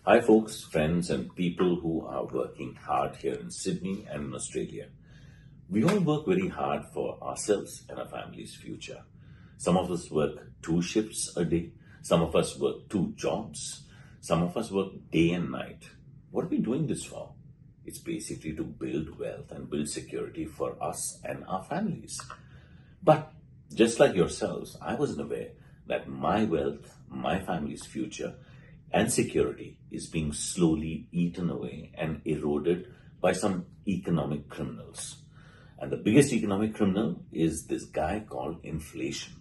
Hi, folks, friends, and people who are working hard here in Sydney and in Australia. We all work very hard for ourselves and our family's future. Some of us work 2 shifts a day, some of us work 2 jobs, some of us work day and night. What are we doing this for? It's basically to build wealth and build security for us and our families. But just like yourselves, I wasn't aware that my wealth, my family's future, and security is being slowly eaten away and eroded by some economic criminals. And the biggest economic criminal is this guy called inflation.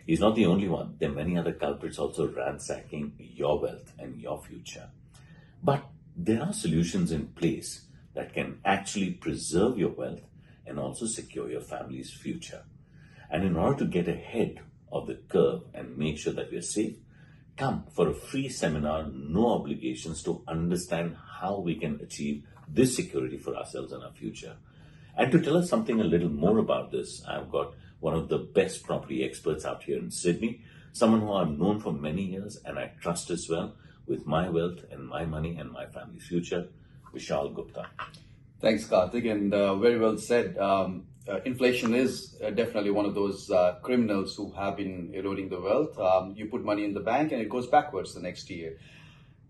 He's not the only one. There are many other culprits also ransacking your wealth and your future. But there are solutions in place that can actually preserve your wealth and also secure your family's future. And in order to get ahead of the curve and make sure that we're safe, come for a free seminar, no obligations, to understand how we can achieve this security for ourselves and our future. And to tell us something a little more about this, I've got one of the best property experts out here in Sydney, someone who I've known for many years and I trust as well with my wealth and my money and my family's future, Vishal Gupta. Thanks, Karthik, and very well said. Inflation is definitely one of those criminals who have been eroding the wealth. You put money in the bank and it goes backwards the next year.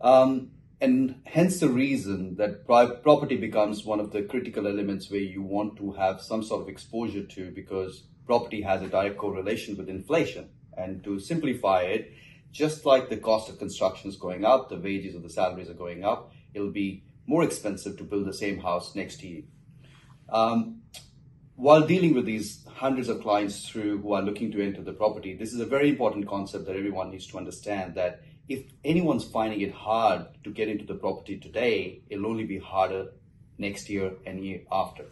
And hence the reason that property becomes one of the critical elements where you want to have some sort of exposure to, because property has a direct correlation with inflation. And to simplify it, just like the cost of construction is going up, the wages or the salaries are going up, it'll be more expensive to build the same house next year. While dealing with these hundreds of clients through who are looking to enter the property, this is a very important concept that everyone needs to understand, that if anyone's finding it hard to get into the property today, it'll only be harder next year and year after.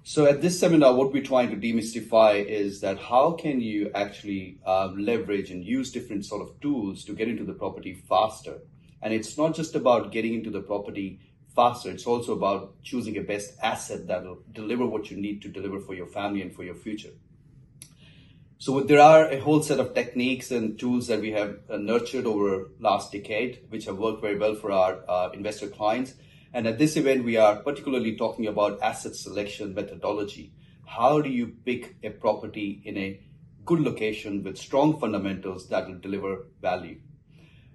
So at this seminar, what we're trying to demystify is that how can you actually leverage and use different sort of tools to get into the property faster. And it's not just about getting into the property faster, it's also about choosing a best asset that will deliver what you need to deliver for your family and for your future. So there are a whole set of techniques and tools that we have nurtured over last decade, which have worked very well for our investor clients. And at this event, we are particularly talking about asset selection methodology. How do you pick a property in a good location with strong fundamentals that will deliver value?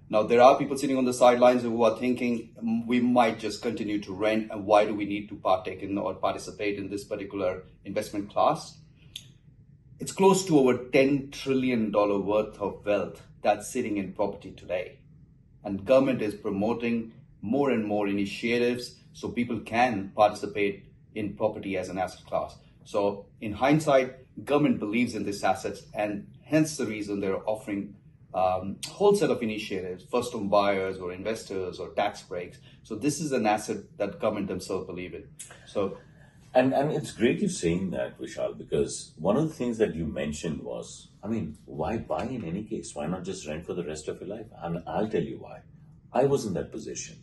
Now, there are people sitting on the sidelines who are thinking we might just continue to rent, and why do we need to partake in or participate in this particular investment class? It's close to over $10 trillion worth of wealth that's sitting in property today. And government is promoting more and more initiatives so people can participate in property as an asset class. So in hindsight, government believes in these assets, and hence the reason they're offering whole set of initiatives, first home buyers or investors or tax breaks. So this is an asset that government themselves believe in. So, and it's great you saying that, Vishal, because one of the things that you mentioned was, why buy in any case? Why not just rent for the rest of your life? And I'll tell you why. I was in that position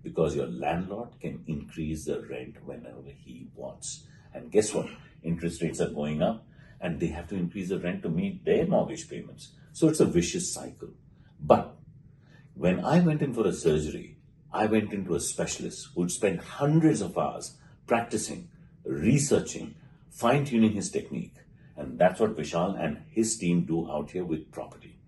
because your landlord can increase the rent whenever he wants. And guess what? Interest rates are going up and they have to increase the rent to meet their mortgage payments. So it's a vicious cycle. But when I went in for a surgery, I went into a specialist who'd spent hundreds of hours practicing, researching, fine-tuning his technique. And that's what Vishal and his team do out here with property.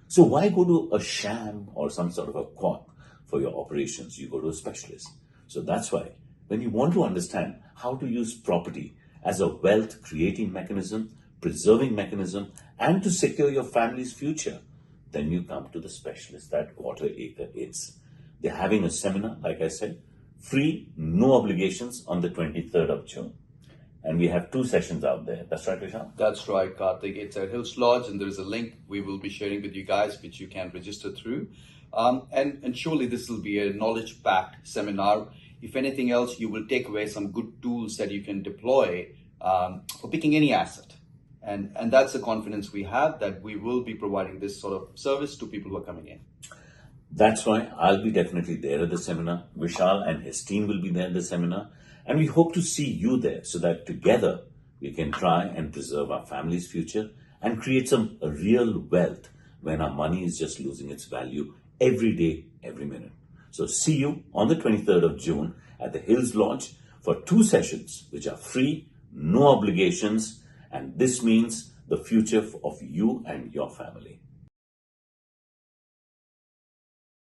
So why go to a sham or some sort of a quack for your operations? You go to a specialist. So that's why when you want to understand how to use property as a wealth creating mechanism, preserving mechanism, and to secure your family's future, then you come to the specialist that Quarter Acre is. They're having a seminar, like I said, free, no obligations, on the 23rd of June. And we have 2 sessions out there. That's right, Vishal? That's right, Karthik. It's at Hills Lodge, and there is a link we will be sharing with you guys, which you can register through. And surely this will be a knowledge-packed seminar. If anything else, you will take away some good tools that you can deploy for picking any asset. And that's the confidence we have that we will be providing this sort of service to people who are coming in. That's why I'll be definitely there at the seminar. Vishal and his team will be there at the seminar. And we hope to see you there so that together we can try and preserve our family's future and create some real wealth when our money is just losing its value every day, every minute. So see you on the 23rd of June at the Hills Lodge for 2 sessions, which are free, no obligations, and this means the future of you and your family.